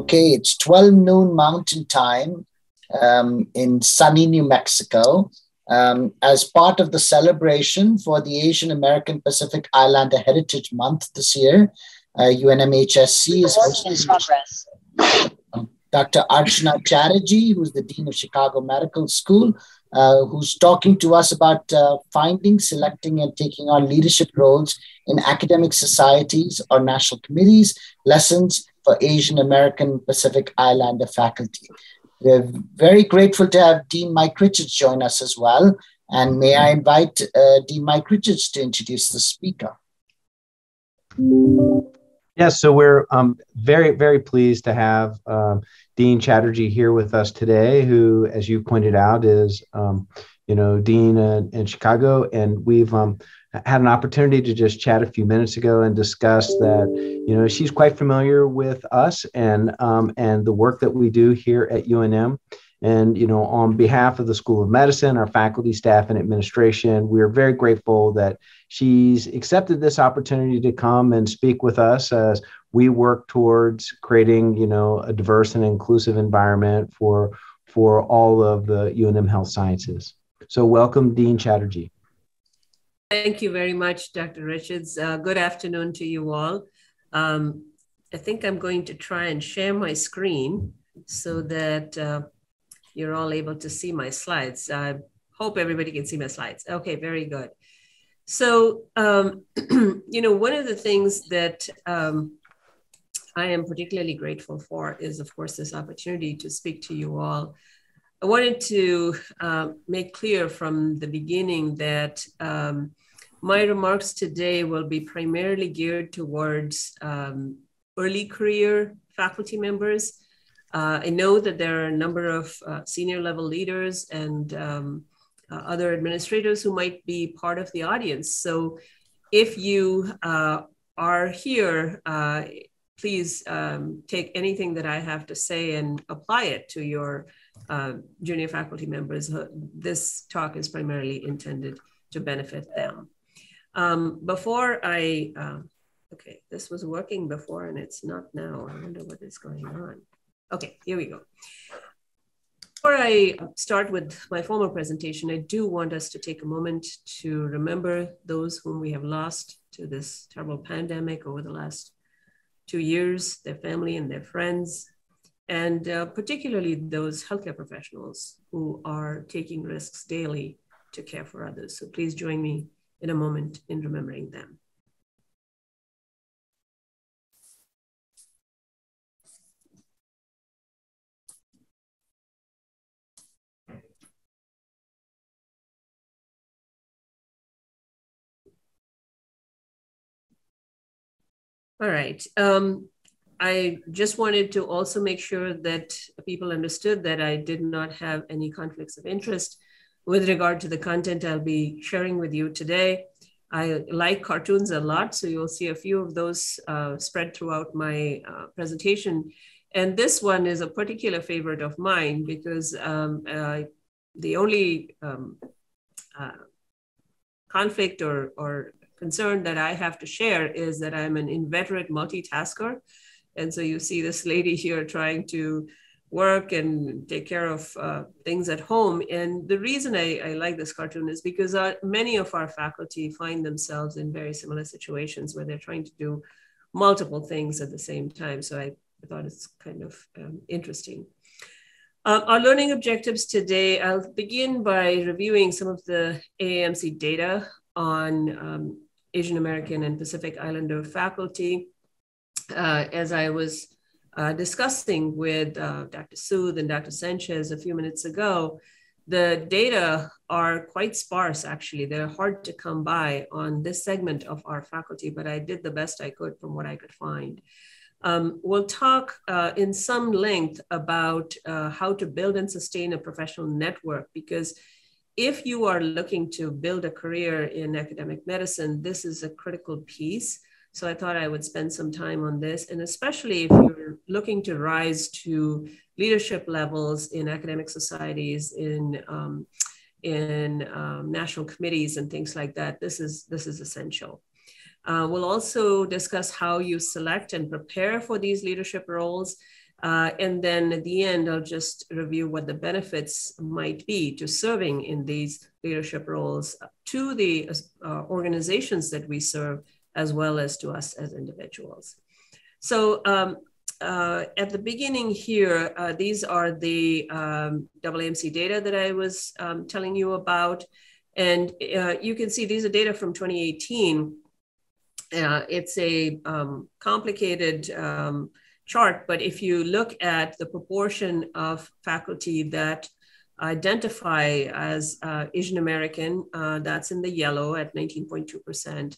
Okay, it's 12 noon Mountain Time in sunny New Mexico. As part of the celebration for the Asian American Pacific Islander Heritage Month this year, UNMHSC is hosting Dr. Archana Chatterjee, who's the Dean of Chicago Medical School, who's talking to us about finding, selecting, and taking on leadership roles in academic societies or national committees, lessons for Asian American Pacific Islander faculty. We're very grateful to have Dean Mike Richards join us as well. And may I invite Dean Mike Richards to introduce the speaker. Yes, so we're very, very pleased to have Dean Chatterjee here with us today, who, as you pointed out, is Dean in Chicago, and we've had an opportunity to just chat a few minutes ago and discuss that she's quite familiar with us and the work that we do here at UNM. And, on behalf of the School of Medicine, our faculty, staff, and administration, we're very grateful that she's accepted this opportunity to come and speak with us as we work towards creating, a diverse and inclusive environment for all of the UNM Health Sciences. So welcome, Dean Chatterjee. Thank you very much, Dr. Richards. Good afternoon to you all. I think I'm going to try and share my screen so that you're all able to see my slides. I hope everybody can see my slides. Okay, very good. So, one of the things that I am particularly grateful for is, of course, this opportunity to speak to you all. I wanted to make clear from the beginning that my remarks today will be primarily geared towards early career faculty members. I know that there are a number of senior level leaders and other administrators who might be part of the audience. So if you are here, please take anything that I have to say and apply it to your junior faculty members. This talk is primarily intended to benefit them. Okay, this was working before and it's not now. I wonder what is going on. Okay, here we go. Before I start with my formal presentation, I do want us to take a moment to remember those whom we have lost to this terrible pandemic over the last 2 years, their family and their friends, and particularly those healthcare professionals who are taking risks daily to care for others. So please join me in a moment in remembering them. All right. I just wanted to also make sure that people understood that I did not have any conflicts of interest with regard to the content I'll be sharing with you today. I like cartoons a lot, so you'll see a few of those spread throughout my presentation. And this one is a particular favorite of mine because the only conflict or concern that I have to share is that I'm an inveterate multitasker. And so you see this lady here trying to work and take care of things at home. And the reason I like this cartoon is because many of our faculty find themselves in very similar situations where they're trying to do multiple things at the same time. So I thought it's kind of interesting. Our learning objectives today, I'll begin by reviewing some of the AAMC data on Asian American and Pacific Islander faculty. As I was discussing with Dr. Sood and Dr. Sanchez a few minutes ago, the data are quite sparse, actually. They're hard to come by on this segment of our faculty, but I did the best I could from what I could find. We'll talk in some length about how to build and sustain a professional network, because if you are looking to build a career in academic medicine, this is a critical piece. So I thought I would spend some time on this, and especially if you're looking to rise to leadership levels in academic societies, in national committees and things like that, this is essential. We'll also discuss how you select and prepare for these leadership roles. And then at the end, I'll just review what the benefits might be to serving in these leadership roles to the organizations that we serve, as well as to us as individuals. So at the beginning here, these are the Wamc data that I was telling you about. And you can see these are data from 2018. It's a complicated chart, but if you look at the proportion of faculty that identify as Asian American, that's in the yellow at 19.2%.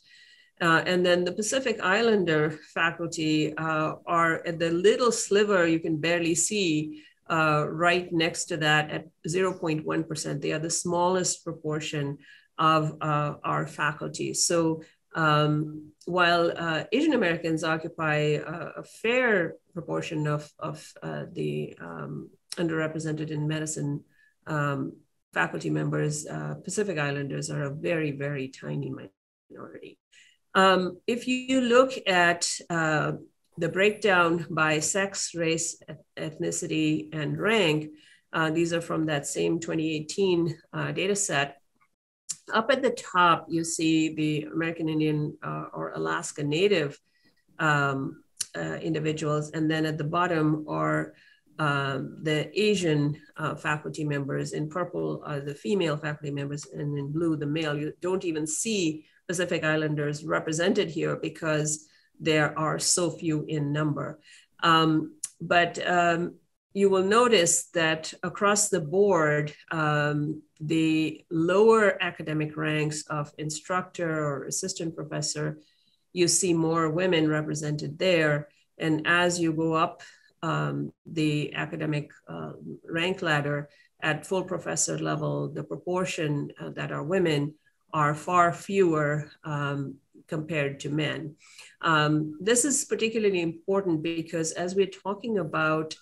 And then the Pacific Islander faculty are at the little sliver you can barely see right next to that at 0.1%. They are the smallest proportion of our faculty. So while Asian Americans occupy a fair proportion of the underrepresented in medicine faculty members, Pacific Islanders are a very, very tiny minority. If you look at the breakdown by sex, race, ethnicity, and rank, these are from that same 2018 data set. Up at the top, you see the American Indian or Alaska Native individuals, and then at the bottom are the Asian faculty members. In purple are the female faculty members, and in blue, the male. You don't even see Pacific Islanders represented here because there are so few in number. But you will notice that across the board, the lower academic ranks of instructor or assistant professor, you see more women represented there. And as you go up the academic rank ladder at full professor level, the proportion that are women are far fewer compared to men. This is particularly important because as we're talking about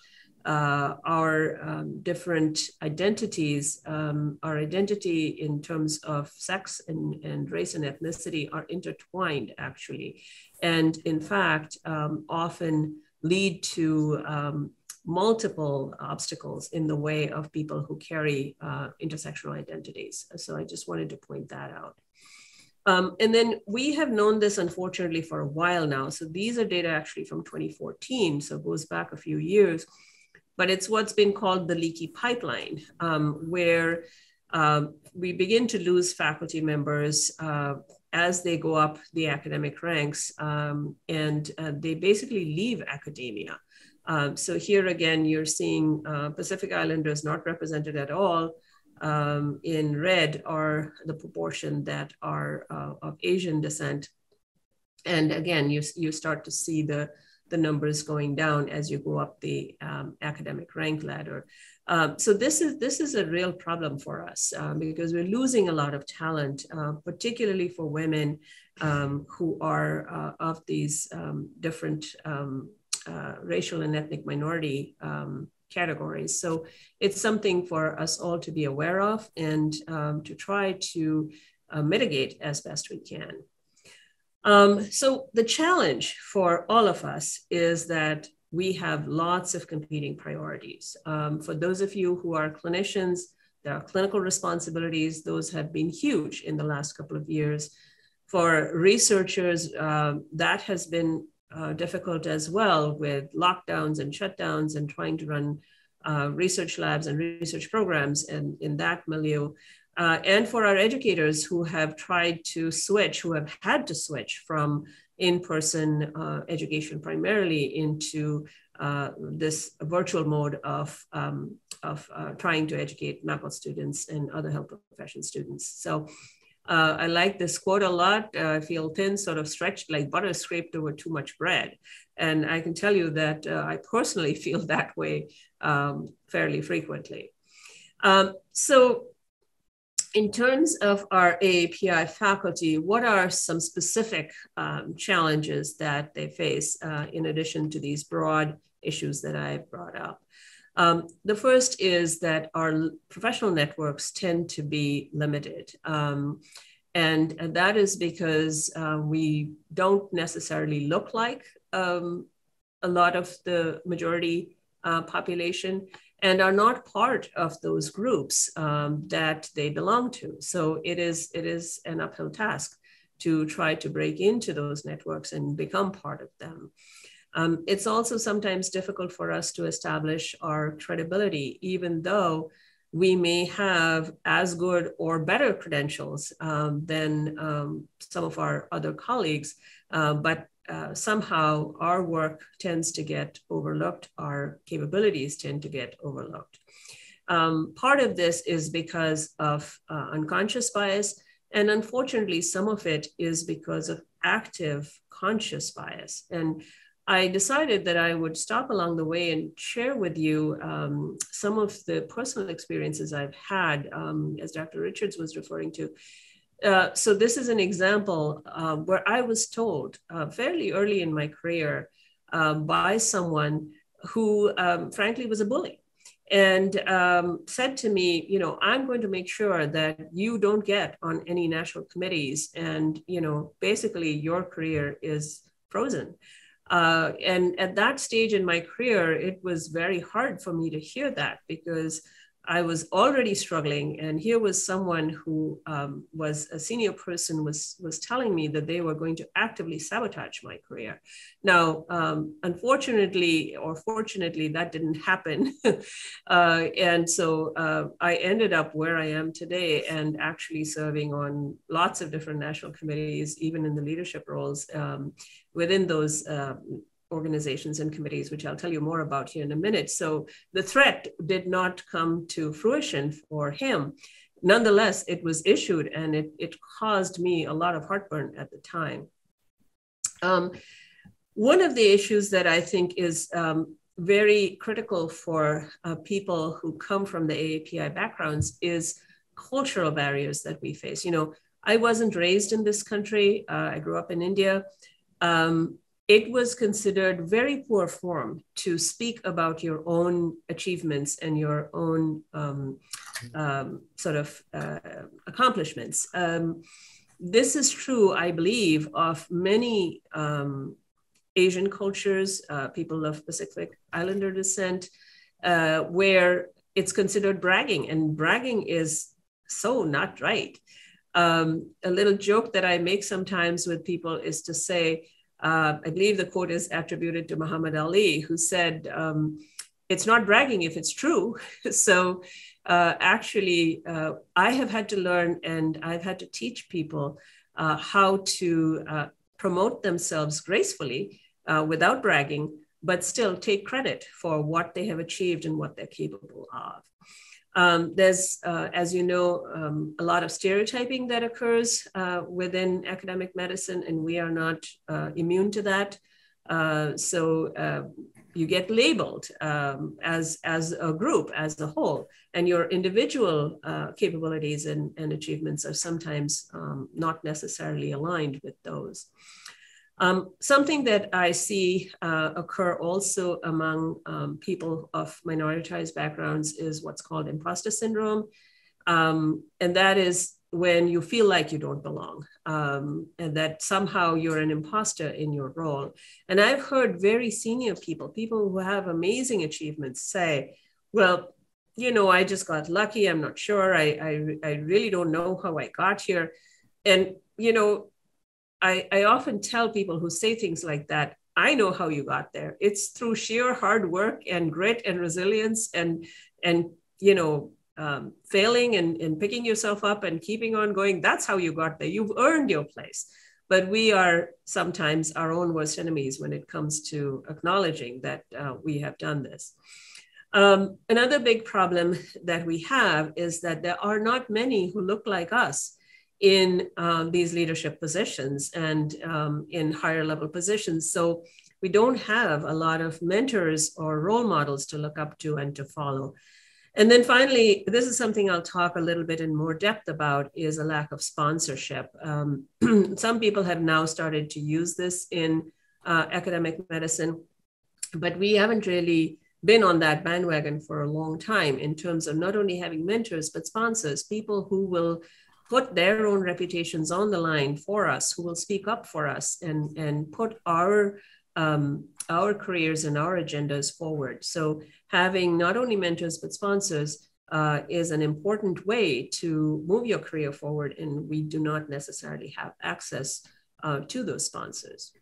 our different identities, our identity in terms of sex and race and ethnicity are intertwined actually. And in fact, often lead to multiple obstacles in the way of people who carry intersectional identities. So I just wanted to point that out. And then we have known this, unfortunately, for a while now. So these are data actually from 2014, so it goes back a few years. But it's what's been called the leaky pipeline, where we begin to lose faculty members as they go up the academic ranks, and they basically leave academia. So here again, you're seeing Pacific Islanders not represented at all. In red are the proportion that are of Asian descent. And again, you start to see the numbers going down as you go up the academic rank ladder. So this is a real problem for us because we're losing a lot of talent, particularly for women who are of these different racial and ethnic minority categories. So it's something for us all to be aware of and to try to mitigate as best we can. So the challenge for all of us is that we have lots of competing priorities. For those of you who are clinicians, there are clinical responsibilities. Those have been huge in the last couple of years. For researchers, that has been difficult as well with lockdowns and shutdowns and trying to run research labs and research programs in that milieu. And for our educators who have tried to switch, who have had to switch from in-person education primarily into this virtual mode of trying to educate medical students and other health profession students. So I like this quote a lot. I feel thin, sort of stretched like butter scraped over too much bread. And I can tell you that I personally feel that way fairly frequently. So in terms of our AAPI faculty, what are some specific challenges that they face in addition to these broad issues that I brought up? The first is that our professional networks tend to be limited. And that is because we don't necessarily look like a lot of the majority population and are not part of those groups that they belong to. So it is an uphill task to try to break into those networks and become part of them. It's also sometimes difficult for us to establish our credibility, even though we may have as good or better credentials than some of our other colleagues, but somehow our work tends to get overlooked, our capabilities tend to get overlooked. Part of this is because of unconscious bias, and unfortunately, some of it is because of active conscious bias. And I decided that I would stop along the way and share with you some of the personal experiences I've had, as Dr. Richards was referring to. So this is an example where I was told fairly early in my career by someone who frankly was a bully, and said to me, you know, I'm going to make sure that you don't get on any national committees, and, you know, basically your career is frozen. And at that stage in my career, it was very hard for me to hear that, because I was already struggling. And here was someone who was a senior person was telling me that they were going to actively sabotage my career. Now, unfortunately, or fortunately, that didn't happen. And so I ended up where I am today, and actually serving on lots of different national committees, even in the leadership roles within those organizations and committees, which I'll tell you more about here in a minute. So the threat did not come to fruition for him. Nonetheless, it was issued, and it caused me a lot of heartburn at the time. One of the issues that I think is very critical for people who come from the AAPI backgrounds is cultural barriers that we face. You know, I wasn't raised in this country. I grew up in India. It was considered very poor form to speak about your own achievements and your own sort of accomplishments. This is true, I believe, of many Asian cultures, people of Pacific Islander descent, where it's considered bragging, and bragging is so not right. A little joke that I make sometimes with people is to say, I believe the quote is attributed to Muhammad Ali, who said, it's not bragging if it's true. So actually, I have had to learn, and I've had to teach people how to promote themselves gracefully without bragging, but still take credit for what they have achieved and what they're capable of. There's, as you know, a lot of stereotyping that occurs within academic medicine, and we are not immune to that. So you get labeled as a group, as a whole, and your individual capabilities and achievements are sometimes not necessarily aligned with those. Something that I see occur also among people of minoritized backgrounds is what's called imposter syndrome. And that is when you feel like you don't belong, and that somehow you're an imposter in your role. And I've heard very senior people who have amazing achievements say, well, you know, I just got lucky. I'm not sure. I really don't know how I got here. And, you know, I often tell people who say things like that, I know how you got there. It's through sheer hard work and grit and resilience and you know, failing and picking yourself up and keeping on going. That's how you got there. You've earned your place. But we are sometimes our own worst enemies when it comes to acknowledging that we have done this. Another big problem that we have is that there are not many who look like us in these leadership positions and in higher level positions. So we don't have a lot of mentors or role models to look up to and to follow. And then finally, this is something I'll talk a little bit in more depth about, is a lack of sponsorship. Some people have now started to use this in academic medicine, but we haven't really been on that bandwagon for a long time in terms of not only having mentors, but sponsors, people who will put their own reputations on the line for us, who will speak up for us and put our our careers and our agendas forward. So having not only mentors, but sponsors is an important way to move your career forward. And we do not necessarily have access to those sponsors.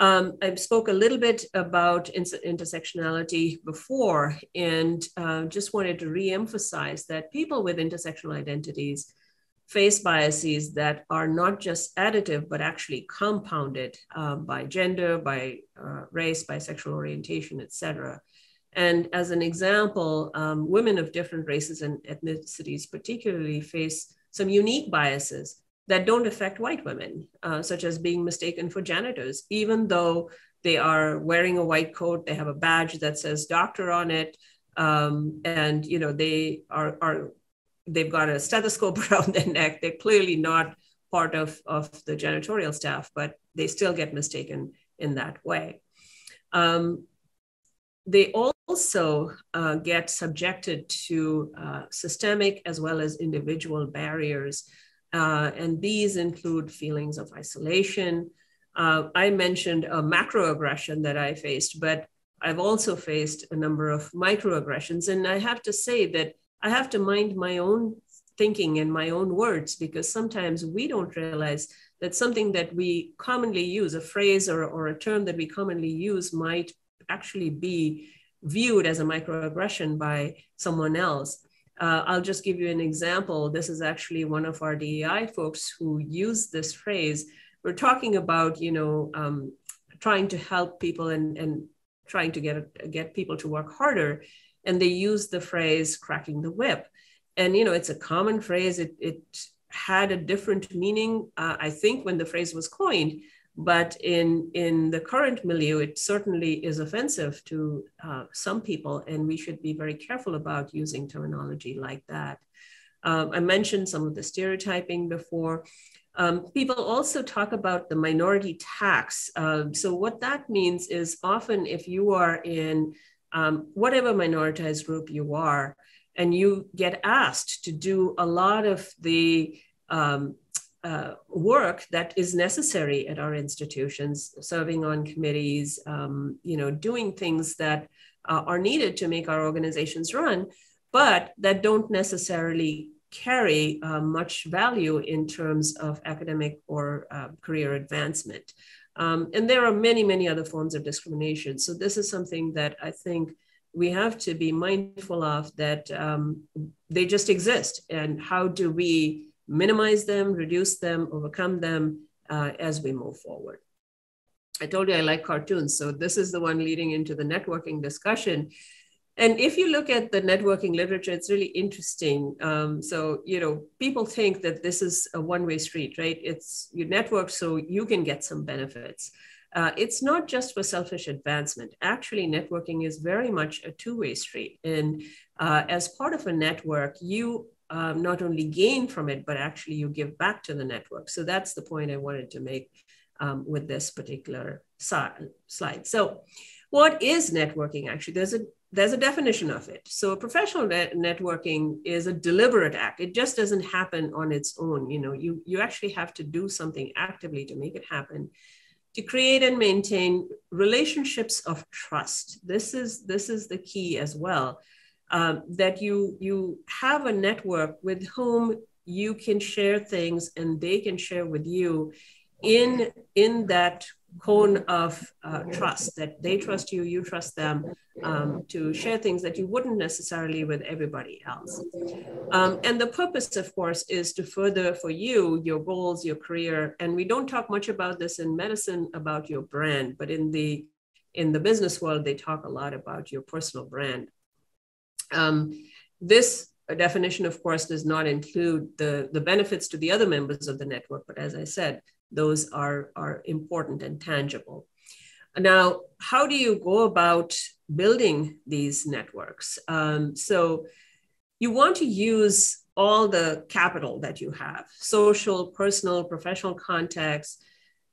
I spoke a little bit about intersectionality before, and just wanted to re-emphasize that people with intersectional identities face biases that are not just additive, but actually compounded by gender, by race, by sexual orientation, et cetera. And as an example, women of different races and ethnicities particularly face some unique biases that don't affect white women, such as being mistaken for janitors, even though they are wearing a white coat, they have a badge that says doctor on it, and you know they've got a stethoscope around their neck. They're clearly not part of the janitorial staff, but they still get mistaken in that way. They also get subjected to systemic as well as individual barriers. And these include feelings of isolation. I mentioned a macroaggression that I faced, but I've also faced a number of microaggressions. And I have to say that I have to mind my own thinking and my own words, because sometimes we don't realize that something that we commonly use, a phrase or a term that we commonly use, might actually be viewed as a microaggression by someone else. I'll just give you an example. This is actually one of our DEI folks who used this phrase. We're talking about, you know, trying to help people and trying to get people to work harder. And they use the phrase cracking the whip. And, you know, it's a common phrase. It had a different meaning, I think, when the phrase was coined. But in the current milieu, it certainly is offensive to some people, and we should be very careful about using terminology like that. I mentioned some of the stereotyping before. People also talk about the minority tax. So what that means is often if you are in whatever minoritized group you are, and you get asked to do a lot of the work that is necessary at our institutions, serving on committees, you know, doing things that are needed to make our organizations run, but that don't necessarily carry much value in terms of academic or career advancement. And there are many, many other forms of discrimination. So this is something that I think we have to be mindful of, that they just exist. And how do we minimize them, reduce them, overcome them as we move forward? I told you I like cartoons, so this is the one leading into the networking discussion. And if you look at the networking literature, it's really interesting. So, you know, people think that this is a one-way street, right? It's you network so you can get some benefits. It's not just for selfish advancement. Actually, networking is very much a two-way street. And as part of a network, you not only gain from it, but actually you give back to the network. So that's the point I wanted to make with this particular slide. So what is networking? Actually, there's a definition of it. So professional networking is a deliberate act. It just doesn't happen on its own. You know, you actually have to do something actively to make it happen, to create and maintain relationships of trust. This is the key as well. That you have a network with whom you can share things and they can share with you in that cone of trust, that they trust you, you trust them, to share things that you wouldn't necessarily with everybody else. And the purpose, of course, is to further for you, your goals, your career. And we don't talk much about this in medicine, about your brand, but in the business world, they talk a lot about your personal brand. This definition, of course, does not include the benefits to the other members of the network, but as I said, those are important and tangible. Now, how do you go about building these networks? So you want to use all the capital that you have, social, personal, professional contacts,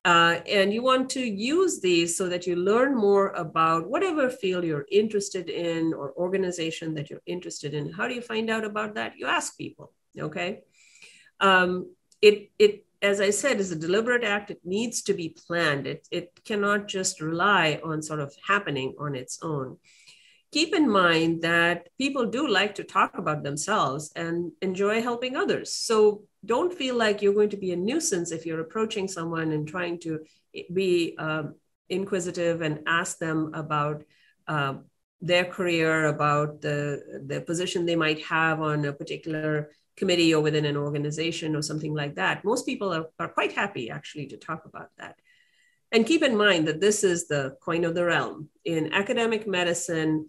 and you want to use these so that you learn more about whatever field you're interested in or organization that you're interested in. How do you find out about that? You ask people, okay? as I said, is a deliberate act. It needs to be planned. It cannot just rely on sort of happening on its own. Keep in mind that people do like to talk about themselves and enjoy helping others. So don't feel like you're going to be a nuisance if you're approaching someone and trying to be inquisitive and ask them about their career, about the position they might have on a particular committee or within an organization or something like that. Most people are quite happy actually to talk about that. And keep in mind that this is the coin of the realm. In academic medicine,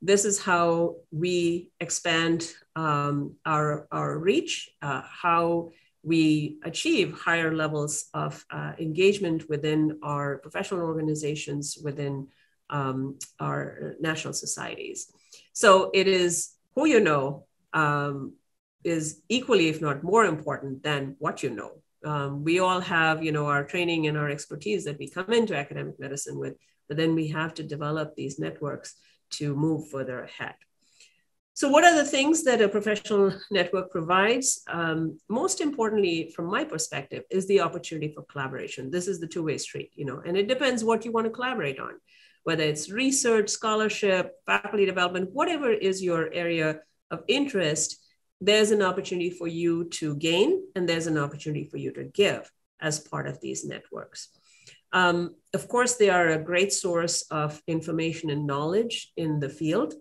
this is how we expand our reach, how we achieve higher levels of engagement within our professional organizations, within our national societies. So it is who you know is equally, if not more important than what you know. We all have, our training and our expertise that we come into academic medicine with, but then we have to develop these networks to move further ahead. So what are the things that a professional network provides? Most importantly, from my perspective, is the opportunity for collaboration. This is the two-way street, and it depends what you want to collaborate on, whether it's research, scholarship, faculty development, whatever is your area of interest, there's an opportunity for you to gain, and there's an opportunity for you to give as part of these networks. Of course, they are a great source of information and knowledge in the field,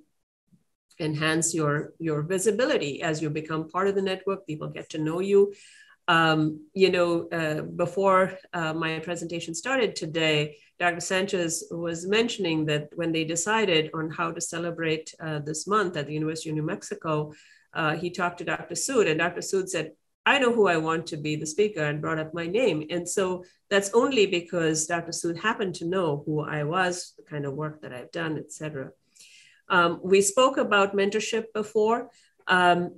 enhance your visibility as you become part of the network. People get to know you. Before my presentation started today, Dr. Sanchez was mentioning that when they decided on how to celebrate this month at the University of New Mexico, he talked to Dr. Sood, and Dr. Sood said, I know who I want to be the speaker, and brought up my name. And so that's only because Dr. Sood happened to know who I was, the kind of work that I've done, et cetera. We spoke about mentorship before.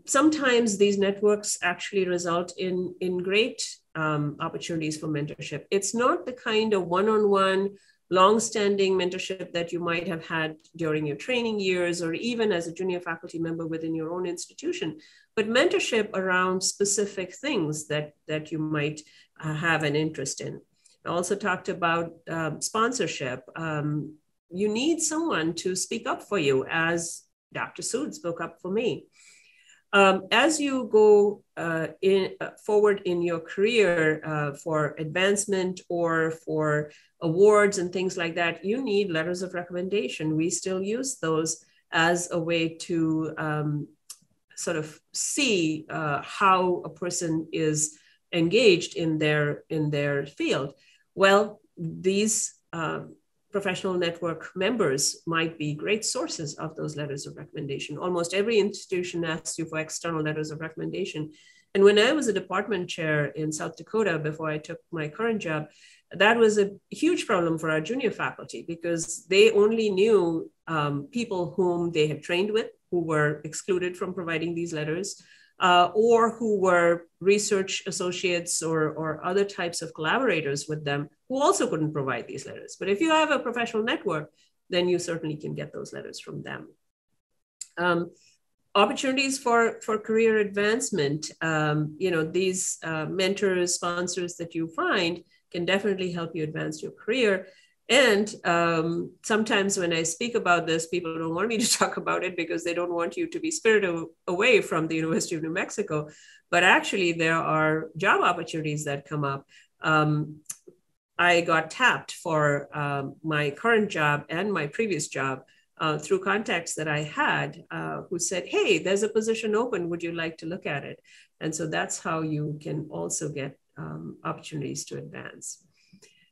Sometimes these networks actually result in great opportunities for mentorship. It's not the kind of one-on-one, long-standing mentorship that you might have had during your training years, or even as a junior faculty member within your own institution, but mentorship around specific things that you might have an interest in. I also talked about sponsorship. You need someone to speak up for you, as Dr. Sood spoke up for me. As you go forward in your career for advancement or for awards and things like that, you need letters of recommendation. We still use those as a way to sort of see how a person is engaged in their field. Well, these professional network members might be great sources of those letters of recommendation. Almost every institution asks you for external letters of recommendation. And when I was a department chair in South Dakota before I took my current job, that was a huge problem for our junior faculty, because they only knew people whom they had trained with, who were excluded from providing these letters, or who were research associates or other types of collaborators with them who also couldn't provide these letters. But if you have a professional network, then you certainly can get those letters from them. Opportunities for career advancement, these mentors, sponsors that you find can definitely help you advance your career. And sometimes when I speak about this, people don't want me to talk about it because they don't want you to be spirited away from the University of New Mexico. But actually, there are job opportunities that come up. I got tapped for my current job and my previous job through contacts that I had who said, hey, there's a position open. Would you like to look at it? And so that's how you can also get opportunities to advance.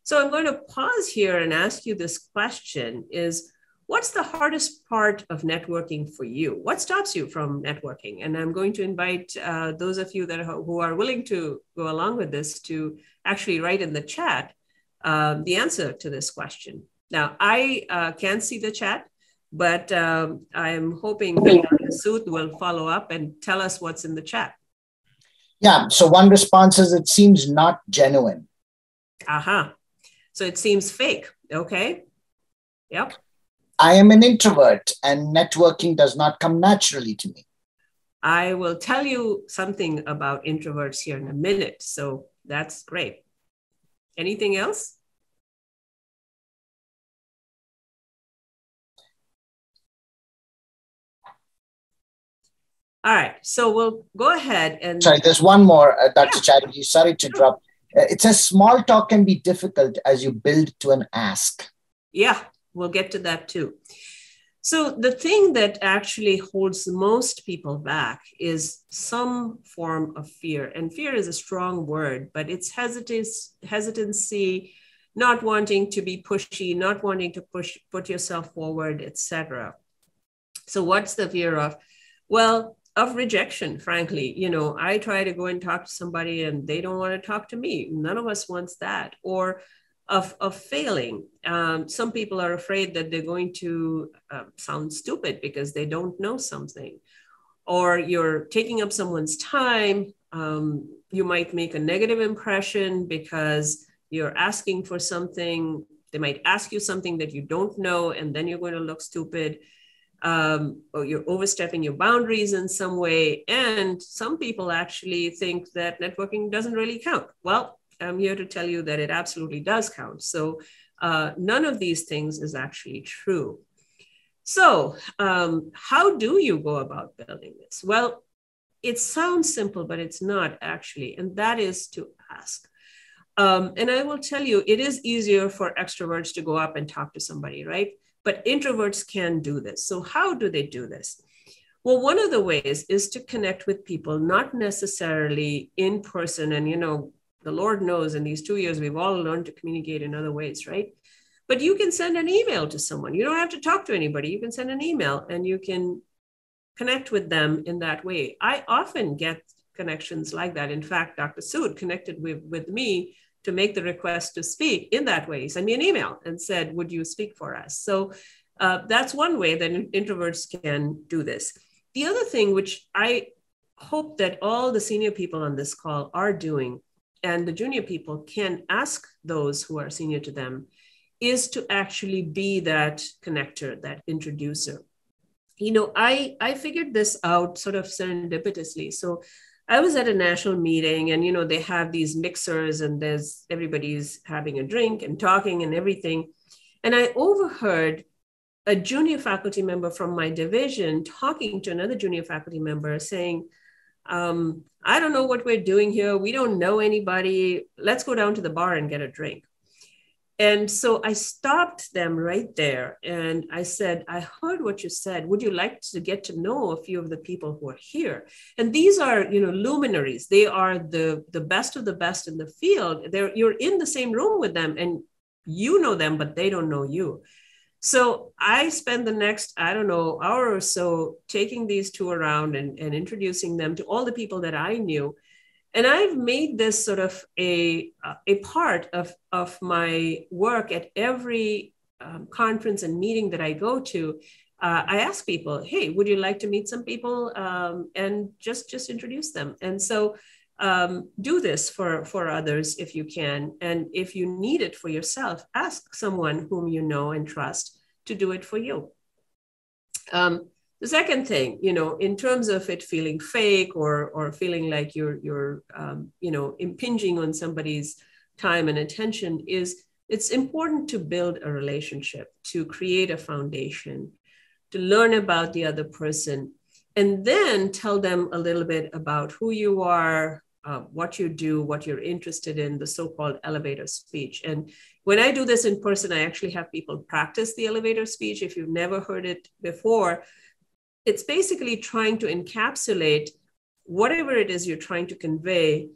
So I'm going to pause here and ask you this question is, what's the hardest part of networking for you? What stops you from networking? And I'm going to invite those of you who are willing to go along with this to actually write in the chat the answer to this question. Now, I can't see the chat, but I'm hoping that Dr. Sood will follow up and tell us what's in the chat. Yeah, so one response is it seems not genuine. Aha. So it seems fake. Okay. Yep. I am an introvert and networking does not come naturally to me. I will tell you something about introverts here in a minute. So That's great. Anything else? All right, so we'll go ahead and... Sorry, there's one more, Dr. Chatterjee. Sorry to drop. It says small talk can be difficult as you build to an ask. Yeah, we'll get to that too. So the thing that actually holds most people back is some form of fear. And fear is a strong word, but it's hesitancy, not wanting to be pushy, not wanting to put yourself forward, etc. So what's the fear of? Well, of rejection, frankly. You know, I try to go and talk to somebody and they don't want to talk to me. None of us wants that. Or of failing. Some people are afraid that they're going to sound stupid because they don't know something. Or you're taking up someone's time. You might make a negative impression because you're asking for something. They might ask you something that you don't know, and then you're going to look stupid. Or you're overstepping your boundaries in some way. And some people actually think that networking doesn't really count. Well, I'm here to tell you that it absolutely does count. So none of these things is actually true. So how do you go about building this? Well, it sounds simple, but it's not actually, and that is to ask. And I will tell you, it is easier for extroverts to go up and talk to somebody, right? But introverts can do this. So how do they do this? Well, one of the ways is to connect with people, not necessarily in person. And, you know, the Lord knows in these 2 years, we've all learned to communicate in other ways, right? But you can send an email to someone. You don't have to talk to anybody. You can send an email and you can connect with them in that way. I often get connections like that. In fact, Dr. Sood connected with me to make the request to speak in that way. He sent me an email and said, would you speak for us? So that's one way that introverts can do this. The other thing, which I hope that all the senior people on this call are doing, and the junior people can ask those who are senior to them, is to actually be that connector, that introducer. You know, I figured this out sort of serendipitously. So I was at a national meeting and, you know, they have these mixers and everybody's having a drink and talking and everything. And I overheard a junior faculty member from my division talking to another junior faculty member saying, I don't know what we're doing here. We don't know anybody. Let's go down to the bar and get a drink. And so I stopped them right there. And I said, I heard what you said. Would you like to get to know a few of the people who are here? And these are, you know, luminaries. They are the best of the best in the field. You're in the same room with them and you know them, but they don't know you. So I spent the next, I don't know, hour or so taking these two around and introducing them to all the people that I knew. And I've made this sort of a part of my work at every conference and meeting that I go to. I ask people, hey, would you like to meet some people and just introduce them? And so do this for others if you can. And if you need it for yourself, ask someone whom you know and trust to do it for you. The second thing, you know, in terms of it feeling fake or feeling like you're you know, impinging on somebody's time and attention, is it's important to build a relationship, to create a foundation, to learn about the other person, and then tell them a little bit about who you are, what you do, what you're interested in, the so-called elevator speech. And when I do this in person, I actually have people practice the elevator speech. If you've never heard it before, it's basically trying to encapsulate whatever it is you're trying to convey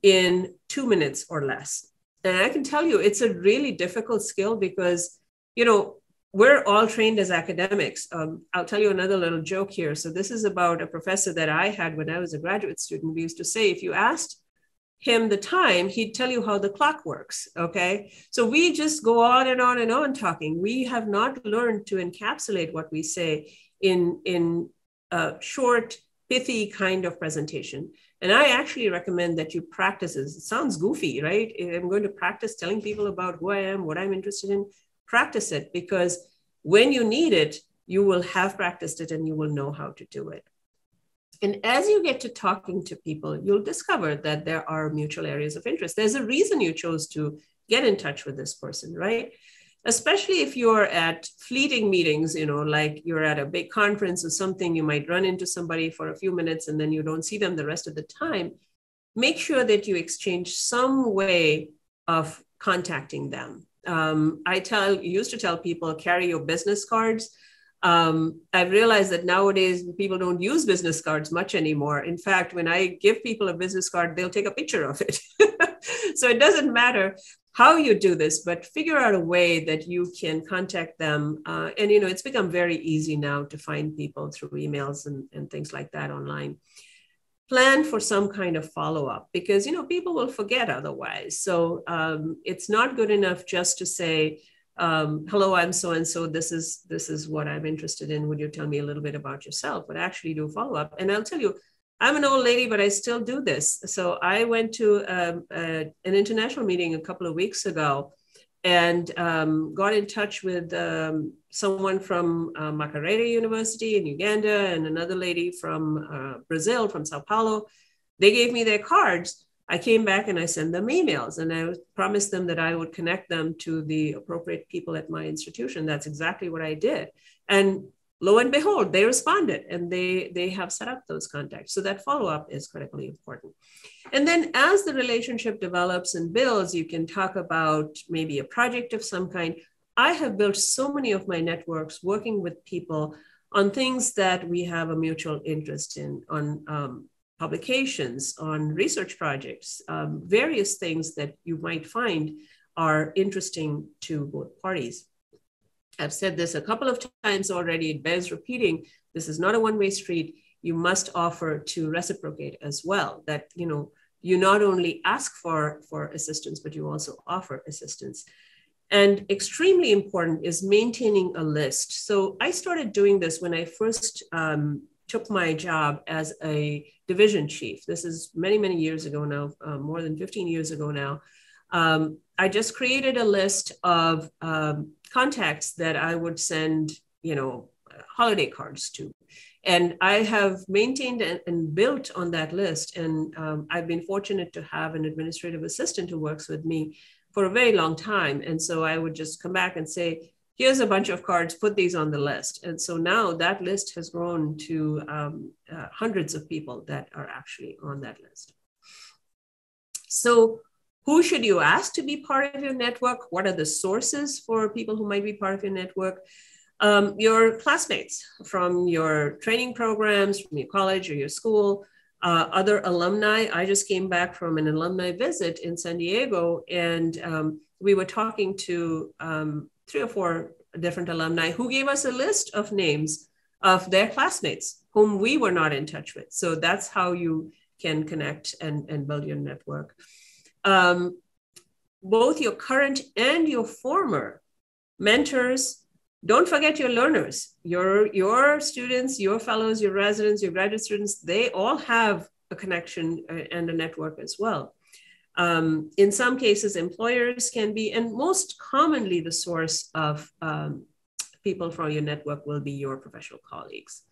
in 2 minutes or less. And I can tell you, it's a really difficult skill because, you know, we're all trained as academics. I'll tell you another little joke here. So this is about a professor that I had when I was a graduate student. We used to say, if you asked him the time, he'd tell you how the clock works, okay? So we just go on and on and on talking. We have not learned to encapsulate what we say in a short, pithy kind of presentation. And I actually recommend that you practice this. It sounds goofy, right? I'm going to practice telling people about who I am, what I'm interested in. Practice it, because when you need it, you will have practiced it and you will know how to do it. And as you get to talking to people, you'll discover that there are mutual areas of interest. There's a reason you chose to get in touch with this person, right? Especially if you're at fleeting meetings, like you're at a big conference or something, you might run into somebody for a few minutes and then you don't see them the rest of the time. Make sure that you exchange some way of contacting them. I used to tell people, carry your business cards. I've realized that nowadays people don't use business cards much anymore. In fact, when I give people a business card, they'll take a picture of it. So it doesn't matter how you do this, but figure out a way that you can contact them. And, it's become very easy now to find people through emails and things like that online. Plan for some kind of follow-up because, people will forget otherwise. So it's not good enough just to say, hello, I'm so-and-so, this is what I'm interested in. Would you tell me a little bit about yourself? But actually do follow-up. And I'll tell you, I'm an old lady, but I still do this. So I went to an international meeting a couple of weeks ago and got in touch with someone from Makerere University in Uganda and another lady from Brazil, from Sao Paulo. They gave me their cards. I came back and I sent them emails and I promised them that I would connect them to the appropriate people at my institution. That's exactly what I did. And lo and behold, they responded and they have set up those contacts. So that follow-up is critically important. And then as the relationship develops and builds, you can talk about maybe a project of some kind. I have built so many of my networks working with people on things that we have a mutual interest in, on publications, on research projects, various things that you might find are interesting to both parties. I've said this a couple of times already, it bears repeating. This is not a one-way street. You must offer to reciprocate as well, that you not only ask for assistance, but you also offer assistance. And extremely important is maintaining a list. So I started doing this when I first took my job as a division chief. This is many, many years ago now, more than 15 years ago now. I just created a list of contacts that I would send, holiday cards to. And I have maintained and built on that list. And I've been fortunate to have an administrative assistant who works with me for a very long time. And so I would just come back and say, here's a bunch of cards, put these on the list. And so now that list has grown to hundreds of people that are actually on that list. So who should you ask to be part of your network? What are the sources for people who might be part of your network? Your classmates from your training programs, from your college or your school, other alumni. I just came back from an alumni visit in San Diego, and we were talking to 3 or 4 different alumni who gave us a list of names of their classmates whom we were not in touch with. So that's how you can connect and build your network. Both your current and your former mentors, don't forget your learners, your students, your fellows, your residents, your graduate students, they all have a connection and a network as well. In some cases, employers can be, and most commonly the source of people from your network will be your professional colleagues.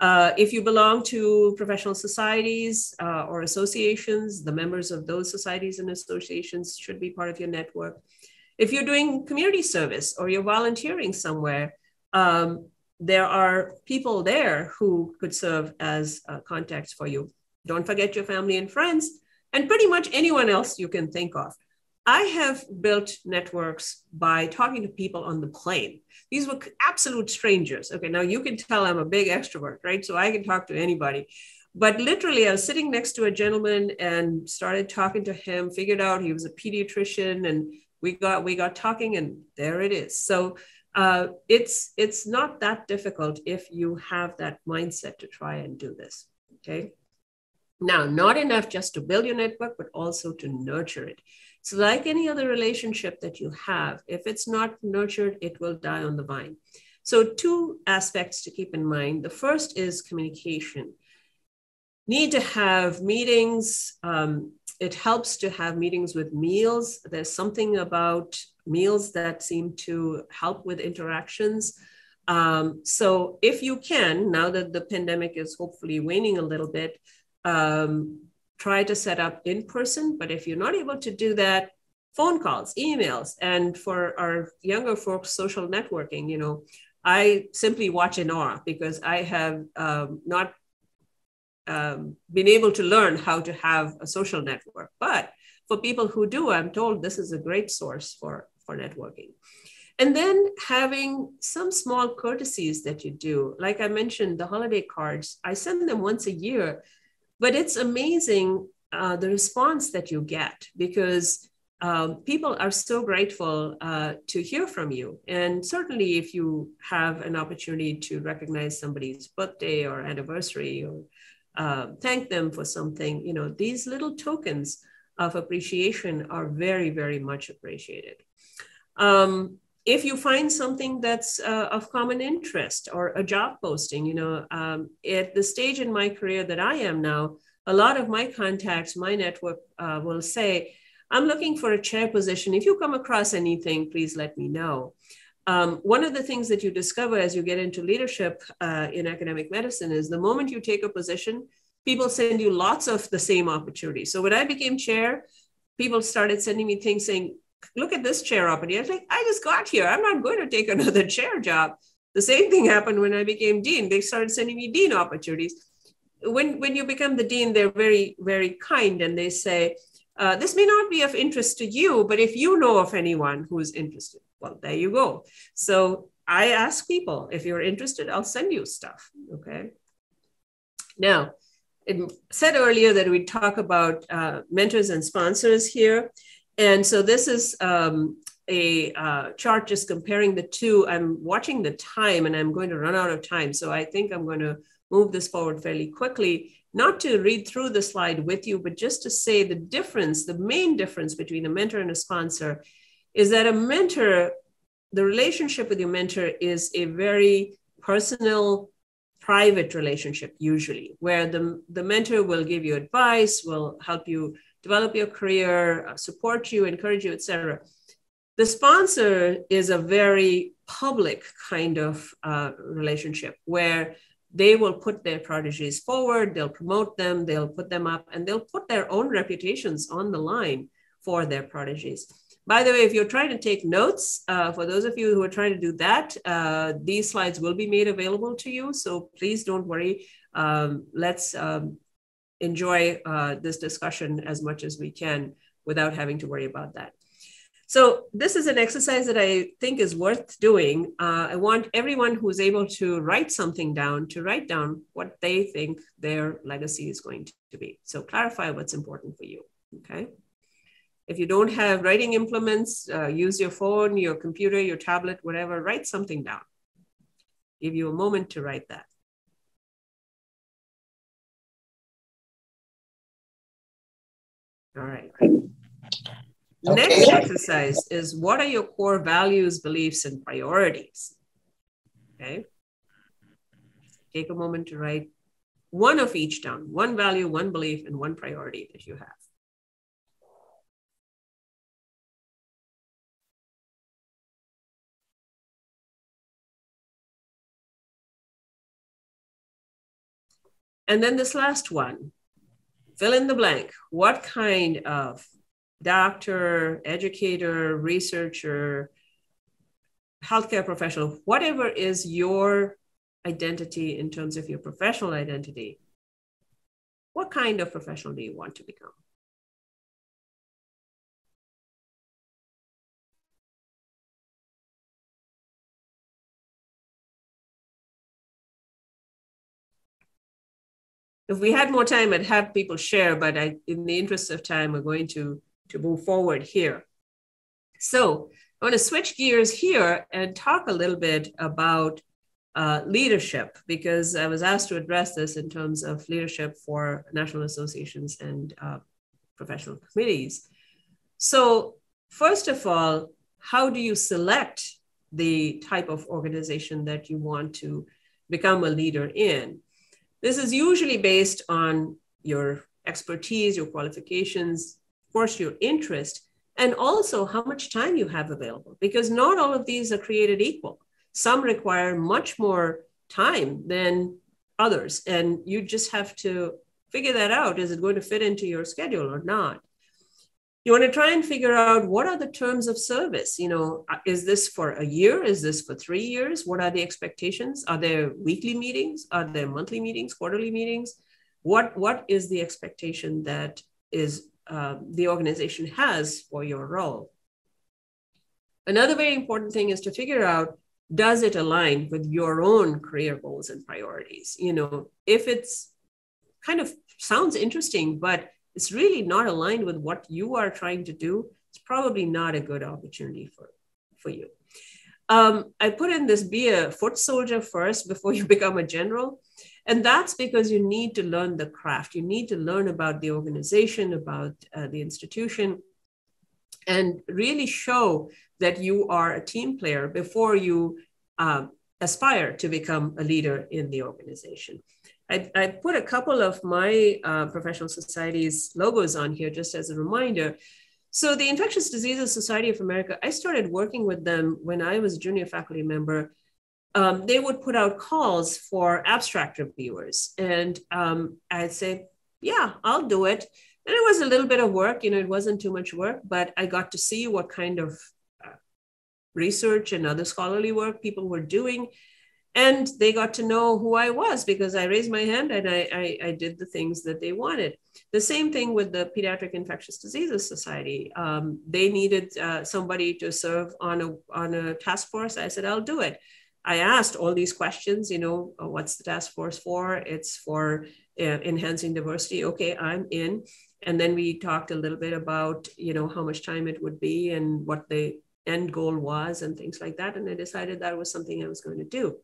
If you belong to professional societies or associations, the members of those societies and associations should be part of your network. If you're doing community service or you're volunteering somewhere, there are people there who could serve as contacts for you. Don't forget your family and friends, and pretty much anyone else you can think of. I have built networks by talking to people on the plane. These were absolute strangers. Okay, now you can tell I'm a big extrovert, right? So I can talk to anybody. But literally, I was sitting next to a gentleman and started talking to him, figured out he was a pediatrician, and we got talking, and there it is. So it's not that difficult if you have that mindset to try and do this, okay? Now, not enough just to build your network, but also to nurture it. So like any other relationship that you have, if it's not nurtured, it will die on the vine. So 2 aspects to keep in mind. The first is communication. Need to have meetings. It helps to have meetings with meals. There's something about meals that seem to help with interactions. So if you can, now that the pandemic is hopefully waning a little bit, try to set up in person. But if you're not able to do that, phone calls, emails, and for our younger folks, social networking, you know, I simply watch in awe because I have not been able to learn how to have a social network. But for people who do, I'm told this is a great source for networking. And then having some small courtesies that you do. Like I mentioned, the holiday cards, I send them once a year, but it's amazing the response that you get because people are so grateful to hear from you. And certainly if you have an opportunity to recognize somebody's birthday or anniversary or thank them for something, you know, these little tokens of appreciation are very, very much appreciated. If you find something that's of common interest or a job posting, you know, at the stage in my career that I am now, a lot of my contacts, my network will say, I'm looking for a chair position. If you come across anything, please let me know. One of the things that you discover as you get into leadership in academic medicine is the moment you take a position, people send you lots of the same opportunities. So when I became chair, people started sending me things saying, look at this chair opportunity. I was like, I just got here. I'm not going to take another chair job. The same thing happened when I became dean. They started sending me dean opportunities. When you become the dean, they're very, very kind. And they say, this may not be of interest to you, but if you know of anyone who's interested, well, there you go. So I ask people, if you're interested, I'll send you stuff, okay? Now, it said earlier that we'd talk about mentors and sponsors here. And so this is a chart just comparing the two. I'm watching the time and I'm going to run out of time. So I think I'm going to move this forward fairly quickly, not to read through the slide with you, but just to say the difference, the main difference between a mentor and a sponsor is that a mentor, the relationship with your mentor is a very personal, private relationship usually, where the mentor will give you advice, will help you develop your career, support you, encourage you, etc. The sponsor is a very public kind of relationship where they will put their prodigies forward, they'll promote them, they'll put them up, and they'll put their own reputations on the line for their prodigies. By the way, if you're trying to take notes, for those of you who are trying to do that, these slides will be made available to you. So please don't worry. Let's enjoy this discussion as much as we can without having to worry about that. So this is an exercise that I think is worth doing. I want everyone who's able to write something down to write down what they think their legacy is going to be. So clarify what's important for you, okay? If you don't have writing implements, use your phone, your computer, your tablet, whatever, write something down. Give you a moment to write that. All right. Okay. Next exercise is, what are your core values, beliefs, and priorities? Okay. Take a moment to write one of each down, one value, one belief, and one priority that you have. And then this last one, fill in the blank. What kind of doctor, educator, researcher, healthcare professional, whatever is your identity in terms of your professional identity, what kind of professional do you want to become? If we had more time, I'd have people share, but in the interest of time, we're going to move forward here. So I want to switch gears here and talk a little bit about leadership, because I was asked to address this in terms of leadership for national associations and professional committees. So first of all, how do you select the type of organization that you want to become a leader in? This is usually based on your expertise, your qualifications, of course, your interest, and also how much time you have available, because not all of these are created equal. Some require much more time than others. And you just have to figure that out. Is it going to fit into your schedule or not? You want to try and figure out what are the terms of service. Is this for a year? Is this for 3 years? What are the expectations? Are there weekly meetings? Are there monthly meetings, quarterly meetings? What is the expectation that is the organization has for your role? Another very important thing is to figure out, does it align with your own career goals and priorities? If it's kind of sounds interesting, but it's really not aligned with what you are trying to do, it's probably not a good opportunity for you. I put in this, be a foot soldier first before you become a general. And that's because you need to learn the craft. You need to learn about the organization, about the institution, and really show that you are a team player before you aspire to become a leader in the organization. I put a couple of my professional societies logos on here just as a reminder. So the Infectious Diseases Society of America, I started working with them when I was a junior faculty member. They would put out calls for abstract reviewers. And I'd say, yeah, I'll do it. And it was a little bit of work, it wasn't too much work, but I got to see what kind of research and other scholarly work people were doing. And they got to know who I was because I raised my hand and I did the things that they wanted. The same thing with the Pediatric Infectious Diseases Society. They needed somebody to serve on a task force. I said, I'll do it. I asked all these questions, what's the task force for? It's for enhancing diversity. Okay, I'm in. And then we talked a little bit about, how much time it would be and what the end goal was and things like that. And I decided that was something I was going to do.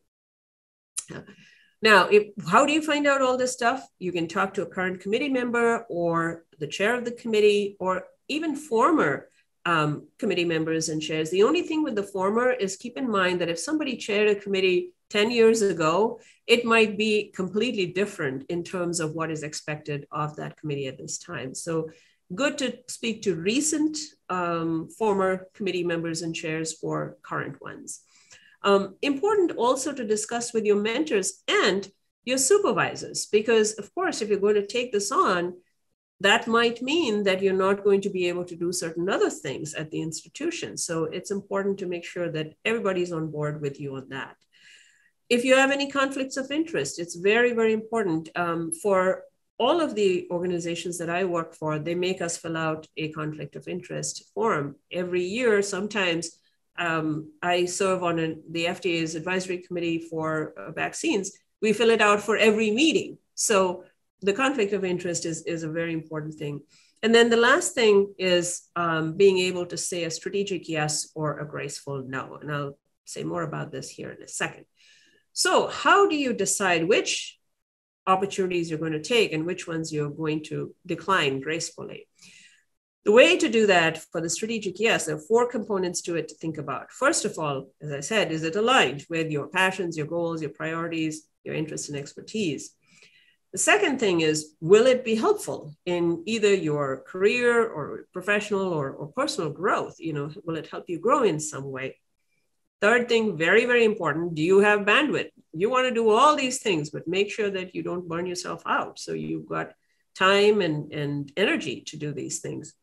Now, how do you find out all this stuff? You can talk to a current committee member or the chair of the committee or even former committee members and chairs. The only thing with the former is keep in mind that if somebody chaired a committee 10 years ago, it might be completely different in terms of what is expected of that committee at this time. So good to speak to recent former committee members and chairs or current ones. Important also to discuss with your mentors and your supervisors, because of course, if you're going to take this on, that might mean that you're not going to be able to do certain other things at the institution. So it's important to make sure that everybody's on board with you on that. If you have any conflicts of interest, it's very, very important. For all of the organizations that I work for, they make us fill out a conflict of interest form every year. Sometimes I serve on the FDA's advisory committee for vaccines. We fill it out for every meeting. So the conflict of interest is a very important thing. And then the last thing is being able to say a strategic yes or a graceful no. And I'll say more about this here in a second. So how do you decide which opportunities you're going to take and which ones you're going to decline gracefully? The way to do that for the strategic yes, there are 4 components to it to think about. First of all, as I said, is it aligned with your passions, your goals, your priorities, your interests and expertise? The second thing is, will it be helpful in either your career or professional or personal growth? Will it help you grow in some way? Third thing, very, very important, do you have bandwidth? You want to do all these things, but make sure that you don't burn yourself out. So you've got time and energy to do these things.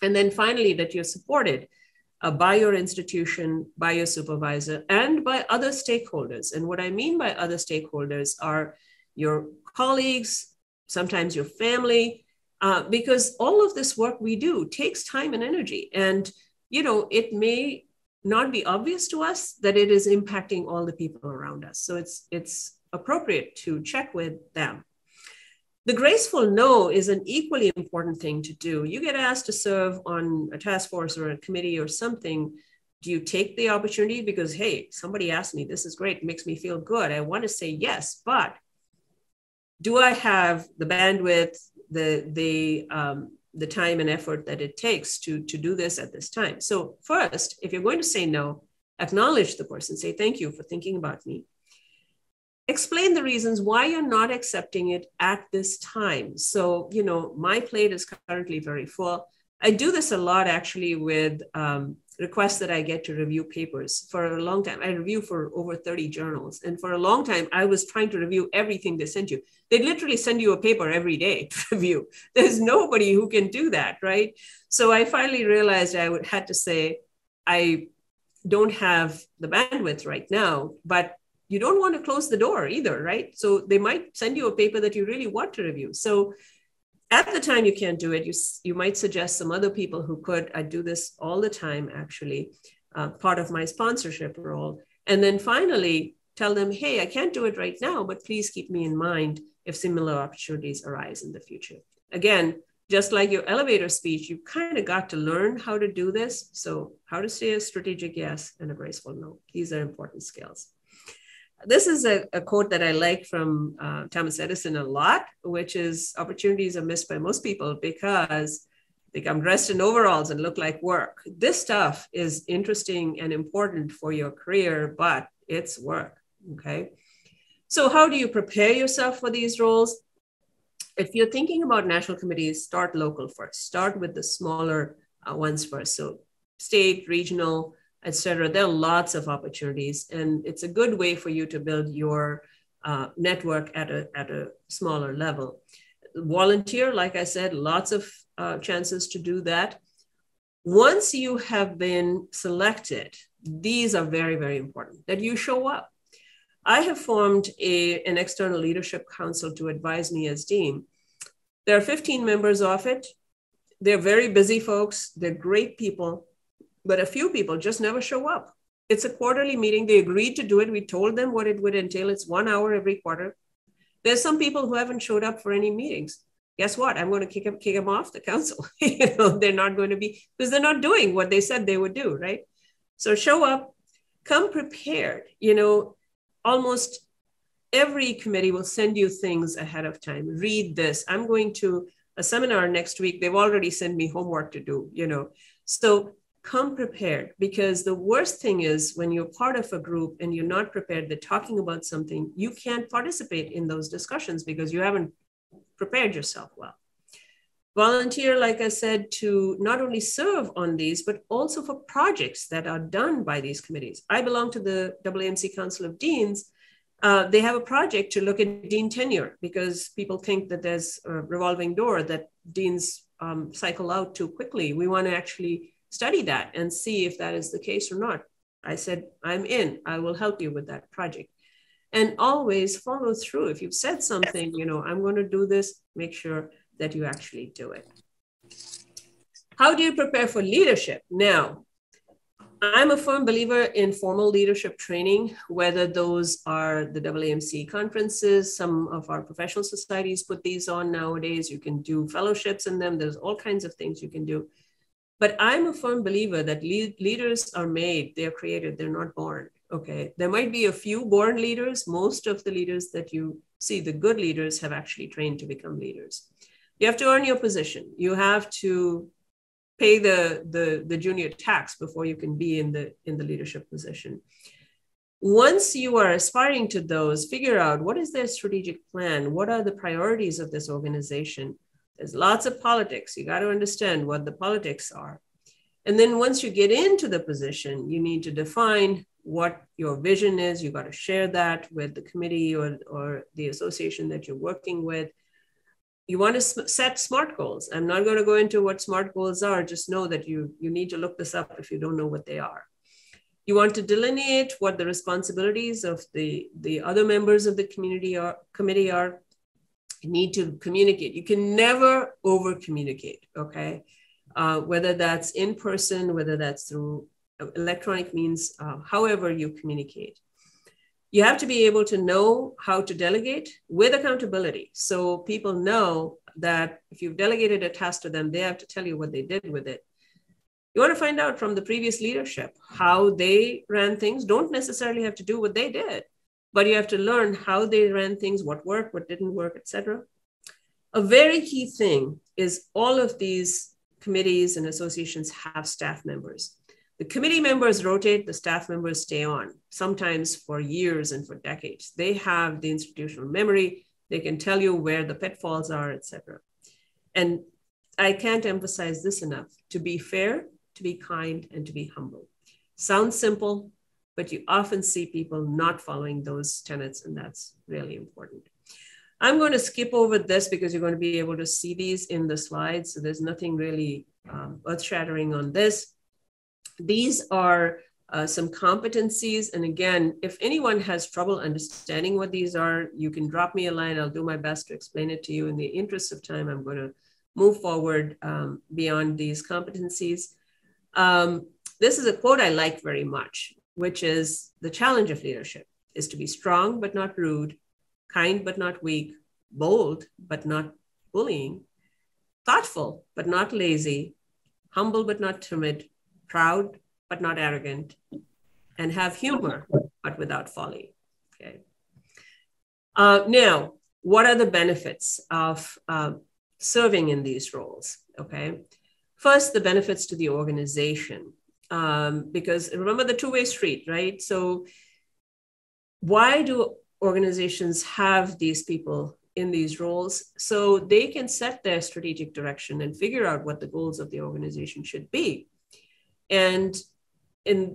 And then finally, that you're supported by your institution, by your supervisor, and by other stakeholders. And what I mean by other stakeholders are your colleagues, sometimes your family, because all of this work we do takes time and energy. And, it may not be obvious to us that it is impacting all the people around us. So it's appropriate to check with them. The graceful no is an equally important thing to do. You get asked to serve on a task force or a committee or something. Do you take the opportunity because, hey, somebody asked me, this is great, it makes me feel good. I want to say yes, but do I have the bandwidth, the time and effort that it takes to do this at this time? So first, if you're going to say no, acknowledge the person, say, thank you for thinking about me. Explain the reasons why you're not accepting it at this time. So, my plate is currently very full. I do this a lot actually with requests that I get to review papers. For a long time, I review for over 30 journals. And for a long time, I was trying to review everything they sent you. They literally send you a paper every day to review. There's nobody who can do that, right? So I finally realized had to say, I don't have the bandwidth right now, but you don't want to close the door either, right? So they might send you a paper that you really want to review. So at the time you can't do it, you might suggest some other people who could. I do this all the time, actually, part of my sponsorship role. And then finally tell them, hey, I can't do it right now, but please keep me in mind if similar opportunities arise in the future. Again, just like your elevator speech, you kind of got to learn how to do this. So how to say a strategic yes and a graceful no. These are important skills. This is a quote that I like from Thomas Edison a lot, which is opportunities are missed by most people because they come dressed in overalls and look like work. This stuff is interesting and important for your career, but it's work, okay? So how do you prepare yourself for these roles? If you're thinking about national committees, start local first. Start with the smaller ones first. So state, regional, etc. There are lots of opportunities, and it's a good way for you to build your network at a smaller level. Volunteer, like I said, lots of chances to do that. Once you have been selected, these are very, very important, that you show up. I have formed an external leadership council to advise me as dean. There are 15 members of it. They're very busy folks. They're great people. But a few people just never show up. It's a quarterly meeting. They agreed to do it. We told them what it would entail. It's 1 hour every quarter. There's some people who haven't showed up for any meetings. Guess what? I'm going to kick them off the council. They're not going to be, because they're not doing what they said they would do, right? So show up, come prepared. Almost every committee will send you things ahead of time. Read this. I'm going to a seminar next week. They've already sent me homework to do, So come prepared, because the worst thing is when you're part of a group and you're not prepared, they're talking about something, you can't participate in those discussions because you haven't prepared yourself well. Volunteer, like I said, to not only serve on these, but also for projects that are done by these committees. I belong to the WAMC Council of Deans. They have a project to look at dean tenure because people think that there's a revolving door that deans cycle out too quickly. We want to actually study that and see if that is the case or not. I said, I'm in, I will help you with that project. And always follow through. If you've said something, I'm going to do this, make sure that you actually do it. How do you prepare for leadership? Now, I'm a firm believer in formal leadership training, whether those are the WAMC conferences. Some of our professional societies put these on nowadays. You can do fellowships in them. There's all kinds of things you can do. But I'm a firm believer that leaders are made, they're created, they're not born, okay? There might be a few born leaders. Most of the leaders that you see, the good leaders, have actually trained to become leaders. You have to earn your position. You have to pay the junior tax before you can be in the leadership position. Once you are aspiring to those, figure out what is their strategic plan? What are the priorities of this organization? There's lots of politics. You got to understand what the politics are. And then once you get into the position, you need to define what your vision is. You got to share that with the committee or the association that you're working with. You want to set SMART goals. I'm not going to go into what SMART goals are. Just know that you need to look this up if you don't know what they are. You want to delineate what the responsibilities of the other members of the committee are. You need to communicate. You can never over communicate, okay? Whether that's in person, whether that's through electronic means, however you communicate. You have to be able to know how to delegate with accountability. So people know that if you've delegated a task to them, they have to tell you what they did with it. You want to find out from the previous leadership how they ran things. Don't necessarily have to do what they did, but you have to learn how they ran things, what worked, what didn't work, etc. A very key thing is all of these committees and associations have staff members. The committee members rotate, the staff members stay on, sometimes for years and for decades. They have the institutional memory. They can tell you where the pitfalls are, etc. And I can't emphasize this enough. To be fair, to be kind, and to be humble. Sounds simple, but you often see people not following those tenets, and that's really important. I'm going to skip over this because you're going to be able to see these in the slides. So there's nothing really earth-shattering on this. These are some competencies. And again, if anyone has trouble understanding what these are, you can drop me a line. I'll do my best to explain it to you. In the interest of time, I'm going to move forward beyond these competencies. This is a quote I like very much, which is, the challenge of leadership is to be strong but not rude, kind but not weak, bold but not bullying, thoughtful but not lazy, humble but not timid, proud but not arrogant, and have humor but without folly. Okay. Now, what are the benefits of serving in these roles? Okay. First, the benefits to the organization, because remember the two-way street, right? So why do organizations have these people in these roles? So they can set their strategic direction and figure out what the goals of the organization should be. And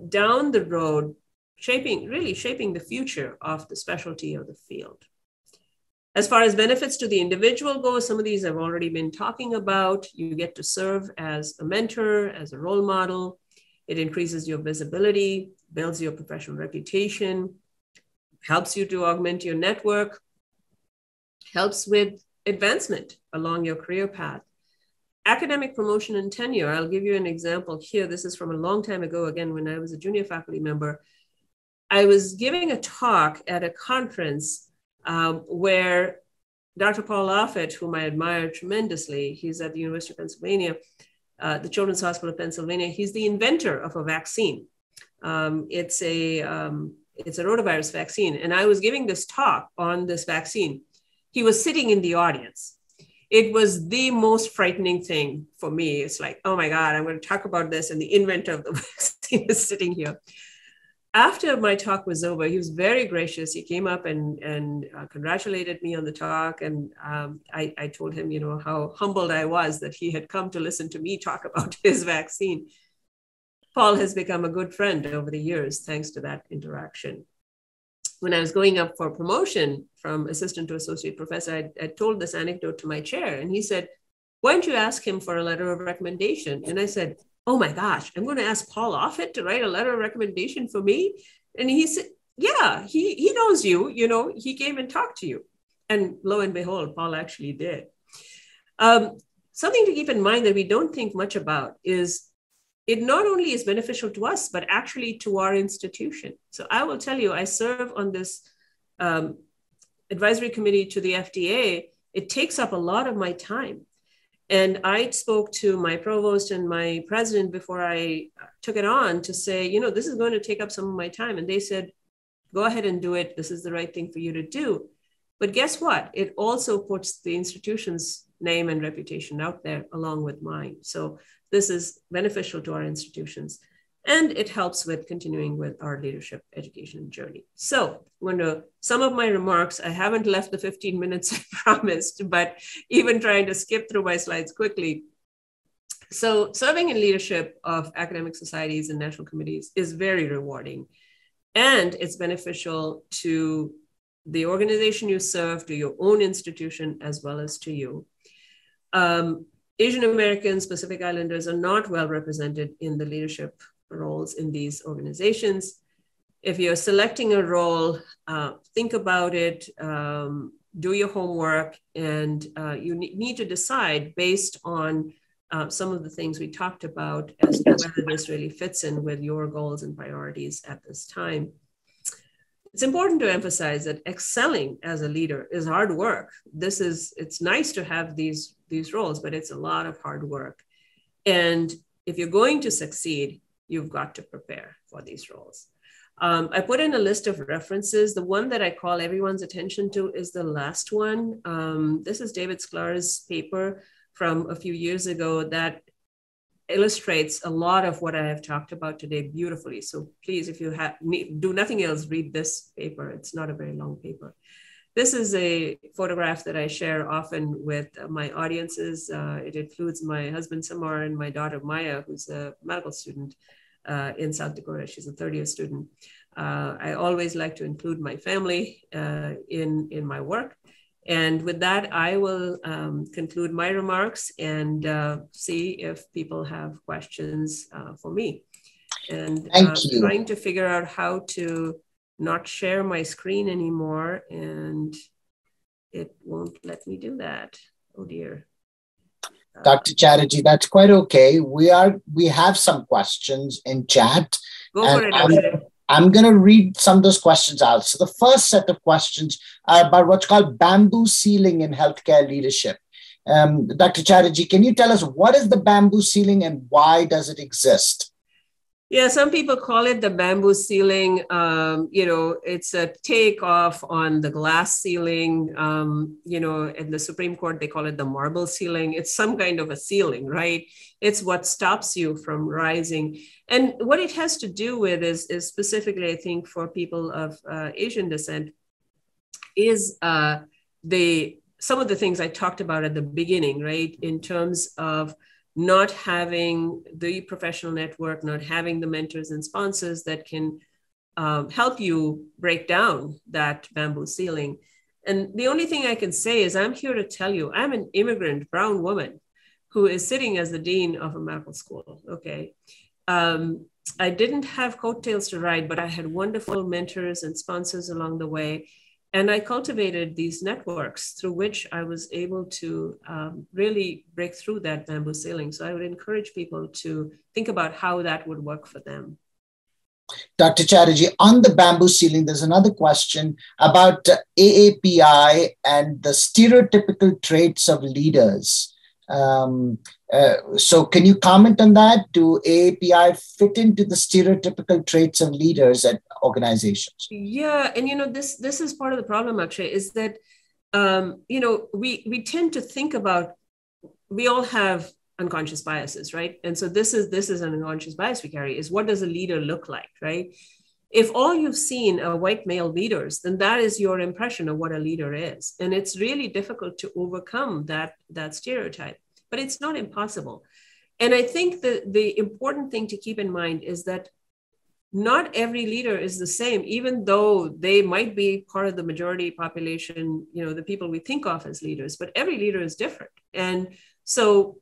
down the road, really shaping the future of the specialty of the field. As far as benefits to the individual go, some of these I've already been talking about. You get to serve as a mentor, as a role model. It increases your visibility, builds your professional reputation, helps you to augment your network, helps with advancement along your career path. Academic promotion and tenure, I'll give you an example here. This is from a long time ago, again, when I was a junior faculty member. I was giving a talk at a conference where Dr. Paul Offit, whom I admire tremendously, he's at the University of Pennsylvania, the Children's Hospital of Pennsylvania. He's the inventor of a vaccine. It's a rotavirus vaccine. And I was giving this talk on this vaccine. He was sitting in the audience. It was the most frightening thing for me. It's like, oh my God, I'm going to talk about this. And the inventor of the vaccine is sitting here. After my talk was over, he was very gracious. He came up and congratulated me on the talk. And I told him, you know, how humbled I was that he had come to listen to me talk about his vaccine. Paul has become a good friend over the years, thanks to that interaction. When I was going up for promotion from assistant to associate professor, I told this anecdote to my chair, and he said, why don't you ask him for a letter of recommendation? And I said, oh my gosh, I'm going to ask Paul Offit to write a letter of recommendation for me? And he said, yeah, he knows you, you know, he came and talked to you. And lo and behold, Paul actually did. Something to keep in mind that we don't think much about is it not only is beneficial to us, but actually to our institution. So I will tell you, I serve on this advisory committee to the FDA. It takes up a lot of my time. And I spoke to my provost and my president before I took it on to say, you know, this is going to take up some of my time. And they said, go ahead and do it. This is the right thing for you to do. But guess what? It also puts the institution's name and reputation out there along with mine. So this is beneficial to our institutions, and it helps with continuing with our leadership education journey. So I'm going to sum up my remarks. I haven't left the 15 minutes I promised, but even trying to skip through my slides quickly. So serving in leadership of academic societies and national committees is very rewarding, and it's beneficial to the organization you serve, to your own institution, as well as to you. Asian Americans, Pacific Islanders are not well represented in the leadership roles in these organizations. If you're selecting a role, think about it, do your homework, and you need to decide based on some of the things we talked about as to whether this really fits in with your goals and priorities at this time. It's important to emphasize that excelling as a leader is hard work. It's nice to have these roles, but it's a lot of hard work. And if you're going to succeed, you've got to prepare for these roles. I put in a list of references. The one that I call everyone's attention to is the last one. This is David Sklar's paper from a few years ago that illustrates a lot of what I have talked about today beautifully. So please, if you do nothing else, read this paper. It's not a very long paper. this is a photograph that I share often with my audiences. It includes my husband, Samar, and my daughter, Maya, who's a medical student in South Dakota. She's a third-year student. I always like to include my family in my work. And with that, I will conclude my remarks and see if people have questions for me. And trying to figure out how to not share my screen anymore, and it won't let me do that. Oh dear. Dr. Chatterjee, that's quite okay. We have some questions in chat. Go for it, Akshay. I'm going to read some of those questions out. So the first set of questions are about what's called bamboo ceiling in healthcare leadership. Dr. Chatterjee, can you tell us what is the bamboo ceiling and why does it exist? Yeah, some people call it the bamboo ceiling. It's a takeoff on the glass ceiling. In the Supreme Court, they call it the marble ceiling. It's some kind of a ceiling, right? It's what stops you from rising. And what it has to do with is specifically, I think, for people of Asian descent, is some of the things I talked about at the beginning, right? In terms of not having the professional network, not having the mentors and sponsors that can help you break down that bamboo ceiling. And the only thing I can say is I'm here to tell you, I'm an immigrant brown woman who is sitting as the dean of a medical school, okay? I didn't have coattails to ride, but I had wonderful mentors and sponsors along the way. And I cultivated these networks through which I was able to really break through that bamboo ceiling. So I would encourage people to think about how that would work for them. Dr. Chatterjee, on the bamboo ceiling, there's another question about AAPI and the stereotypical traits of leaders. So can you comment on that? Do AAPI fit into the stereotypical traits of leaders at organizations? Yeah, and this is part of the problem, Akshay, is that we tend to think about, we all have unconscious biases, right? And so this is an unconscious bias we carry, is what does a leader look like, right? If all you've seen are white male leaders, then that is your impression of what a leader is. And it's really difficult to overcome that stereotype, but it's not impossible. And I think the important thing to keep in mind is that not every leader is the same, even though they might be part of the majority population, the people we think of as leaders, but every leader is different. And so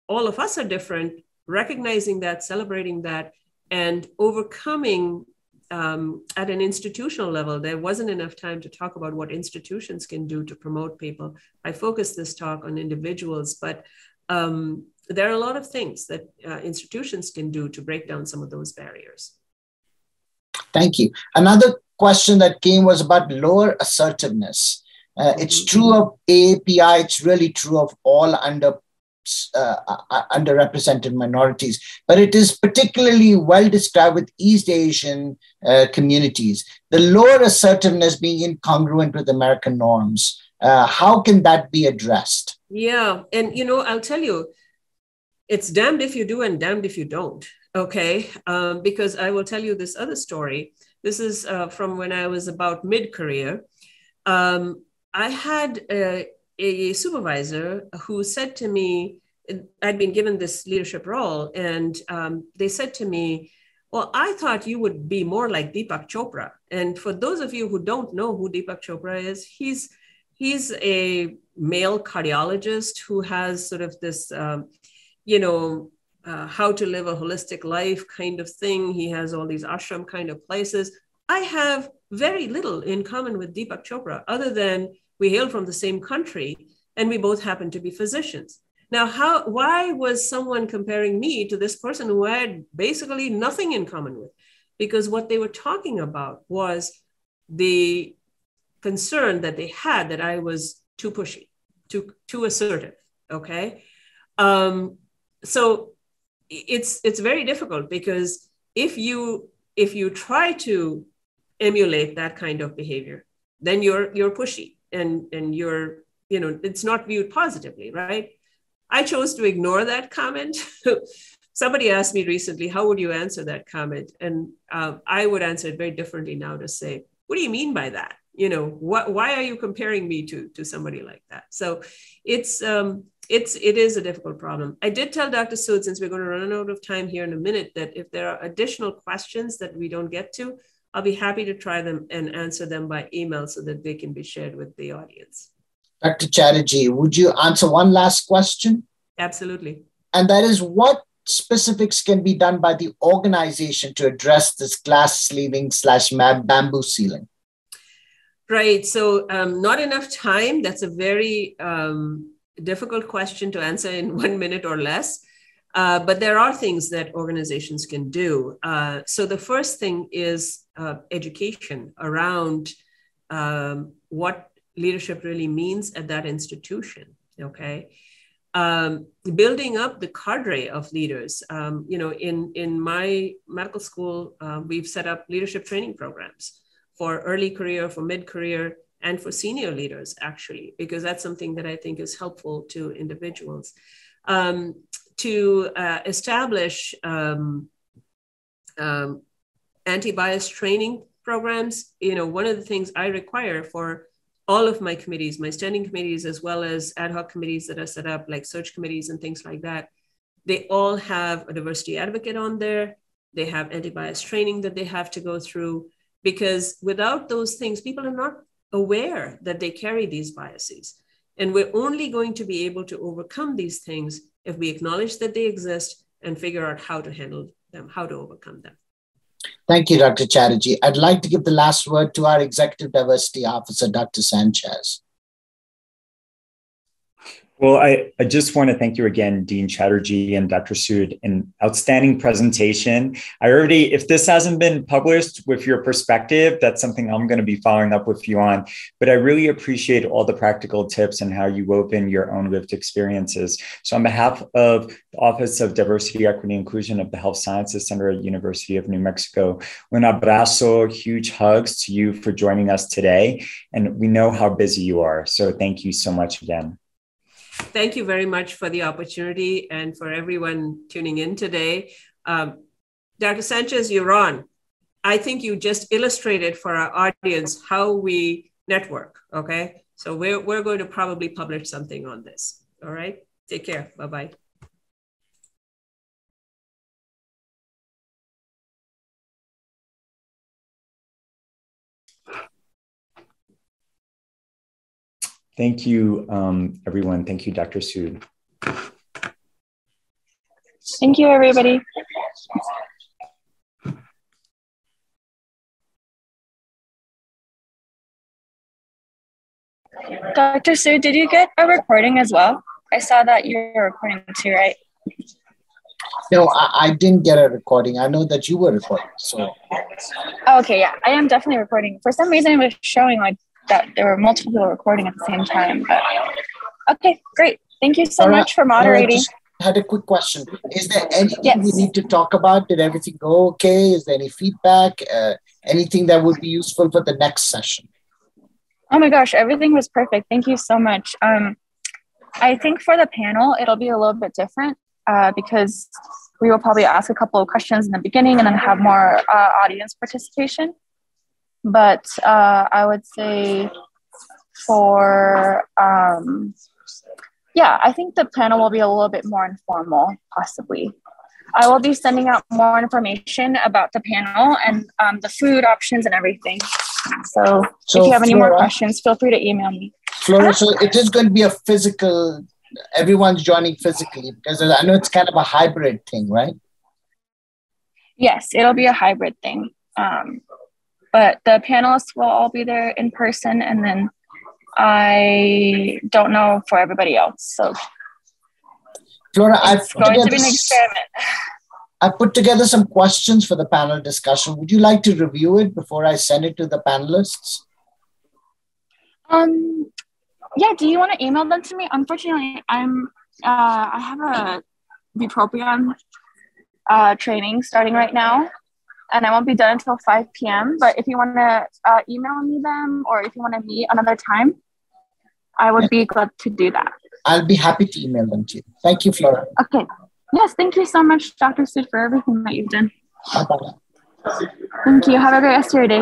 all of us are different, recognizing that, celebrating that, and overcoming at an institutional level. There wasn't enough time to talk about what institutions can do to promote people. I focused this talk on individuals, but there are a lot of things that institutions can do to break down some of those barriers. Thank you. Another question that came was about lower assertiveness. It's true of AAPI, it's really true of all underrepresented minorities, but it is particularly well described with East Asian communities. The lower assertiveness being incongruent with American norms. How can that be addressed? Yeah, and I'll tell you, it's damned if you do and damned if you don't, okay? Because I will tell you this other story. This is from when I was about mid-career. I had a supervisor who said to me, I'd been given this leadership role, and they said to me, well, I thought you would be more like Deepak Chopra. And for those of you who don't know who Deepak Chopra is, he's a male cardiologist who has sort of this, how to live a holistic life kind of thing. He has all these ashram kind of places. I have very little in common with Deepak Chopra, other than we hail from the same country and we both happen to be physicians. Now, why was someone comparing me to this person who I had basically nothing in common with? Because what they were talking about was the concern that they had that I was too pushy, too assertive, okay? So it's very difficult, because if you try to emulate that kind of behavior, then you're pushy and you're, it's not viewed positively, right? I chose to ignore that comment. Somebody asked me recently, how would you answer that comment? And I would answer it very differently now to say, what do you mean by that? why are you comparing me to somebody like that? So it is a difficult problem. I did tell Dr. Sood, since we're going to run out of time here in a minute, that if there are additional questions that we don't get to, I'll be happy to try them and answer them by email so that they can be shared with the audience. Dr. Chatterjee, would you answer one last question? Absolutely. And that is, what specifics can be done by the organization to address this glass sleeving / bamboo ceiling? Right. So not enough time. That's a very difficult question to answer in 1 minute or less. But there are things that organizations can do. So the first thing is education around what leadership really means at that institution. Okay. Building up the cadre of leaders. In my medical school, we've set up leadership training programs for early career, for mid-career, and for senior leaders, actually, because that's something that I think is helpful to individuals. To establish anti-bias training programs, one of the things I require for all of my committees, my standing committees, as well as ad hoc committees that are set up, like search committees and things like that, they all have a diversity advocate on there. They have anti-bias training that they have to go through, because without those things, people are not aware that they carry these biases. And we're only going to be able to overcome these things if we acknowledge that they exist and figure out how to handle them, how to overcome them. Thank you, Dr. Chatterjee. I'd like to give the last word to our Executive Diversity Officer, Dr. Sanchez. Well, I just want to thank you again, Dean Chatterjee and Dr. Sood, an outstanding presentation. If this hasn't been published with your perspective, that's something I'm going to be following up with you on. But I really appreciate all the practical tips and how you wove in your own lived experiences. So on behalf of the Office of Diversity, Equity, and Inclusion of the Health Sciences Center at University of New Mexico, un abrazo, huge hugs to you for joining us today. And we know how busy you are. So thank you so much again. Thank you very much for the opportunity and for everyone tuning in today. Dr. Sanchez, you're on. I think you just illustrated for our audience how we network, okay? So we're going to probably publish something on this, all right? Take care, bye-bye. Thank you, everyone. Thank you, Dr. Sood. Thank you, everybody. Dr. Sood, did you get a recording as well? I saw that you're recording too, right? No, I didn't get a recording. I know that you were recording, so. Oh, okay, yeah, I am definitely recording. For some reason, it was showing like that there were multiple people recording at the same time. But okay, great. Thank you so much for moderating. I had a quick question. Is there anything we need to talk about? Did everything go okay? Is there any feedback? Anything that would be useful for the next session? Oh my gosh, everything was perfect. Thank you so much. I think for the panel, it'll be a little bit different because we will probably ask a couple of questions in the beginning and then have more audience participation. But I would say for, I think the panel will be a little bit more informal, possibly. I will be sending out more information about the panel and the food options and everything. So if you have any more questions, feel free to email me. Flora, so it is going to be a physical, everyone's joining physically, because I know it's kind of a hybrid thing, right? Yes, it'll be a hybrid thing. But the panelists will all be there in person, and then I don't know for everybody else. So Flora, it's going to be an experiment. I put together some questions for the panel discussion. Would you like to review it before I send it to the panelists? Yeah, do you want to email them to me? Unfortunately, I have a bupropion training starting right now, and I won't be done until 5 p.m. But if you want to email me them, or if you want to meet another time, I would be glad to do that. I'll be happy to email them to you. Thank you, Flora. Okay. Yes, thank you so much, Dr. Sood, for everything that you've done. Bye-bye. Thank you. Have a great rest of your day.